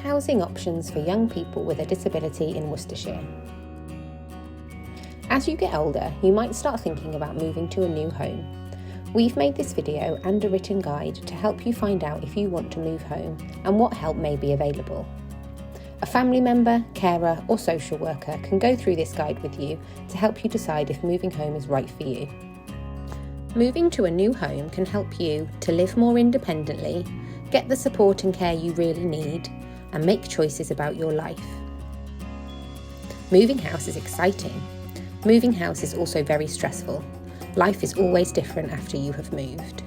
Housing options for young people with a disability in Worcestershire. As you get older, you might start thinking about moving to a new home. We've made this video and a written guide to help you find out if you want to move home and what help may be available. A family member, carer or social worker can go through this guide with you to help you decide if moving home is right for you. Moving to a new home can help you to live more independently, get the support and care you really need, and make choices about your life. Moving house is exciting. Moving house is also very stressful. Life is always different after you have moved.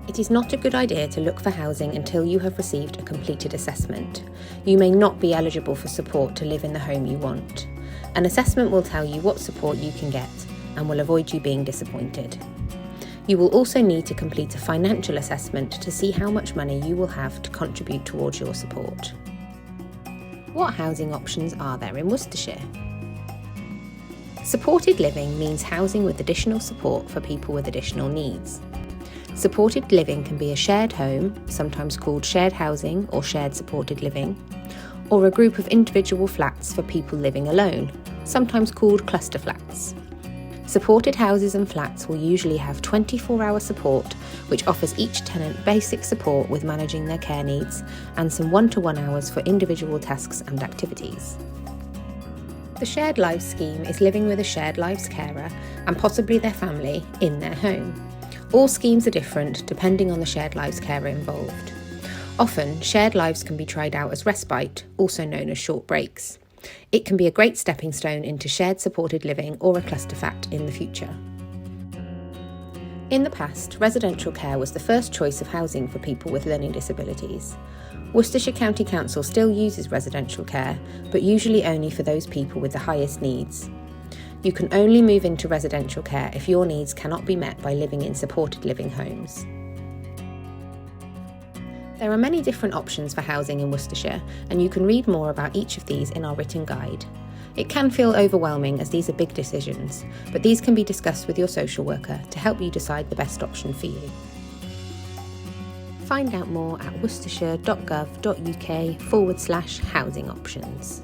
It is not a good idea to look for housing until you have received a completed assessment. You may not be eligible for support to live in the home you want. An assessment will tell you what support you can get and will avoid you being disappointed. You will also need to complete a financial assessment to see how much money you will have to contribute towards your support. What housing options are there in Worcestershire? Supported living means housing with additional support for people with additional needs. Supported living can be a shared home, sometimes called shared housing or shared supported living, or a group of individual flats for people living alone, sometimes called cluster flats. Supported houses and flats will usually have 24-hour support, which offers each tenant basic support with managing their care needs and some one-to-one hours for individual tasks and activities. The Shared Lives scheme is living with a shared lives carer and possibly their family in their home. All schemes are different depending on the shared lives carer involved. Often, shared lives can be tried out as respite, also known as short breaks. It can be a great stepping stone into shared supported living or a cluster flat in the future. In the past, residential care was the first choice of housing for people with learning disabilities. Worcestershire County Council still uses residential care, but usually only for those people with the highest needs. You can only move into residential care if your needs cannot be met by living in supported living homes. There are many different options for housing in Worcestershire, and you can read more about each of these in our written guide. It can feel overwhelming as these are big decisions, but these can be discussed with your social worker to help you decide the best option for you. Find out more at worcestershire.gov.uk/housing options.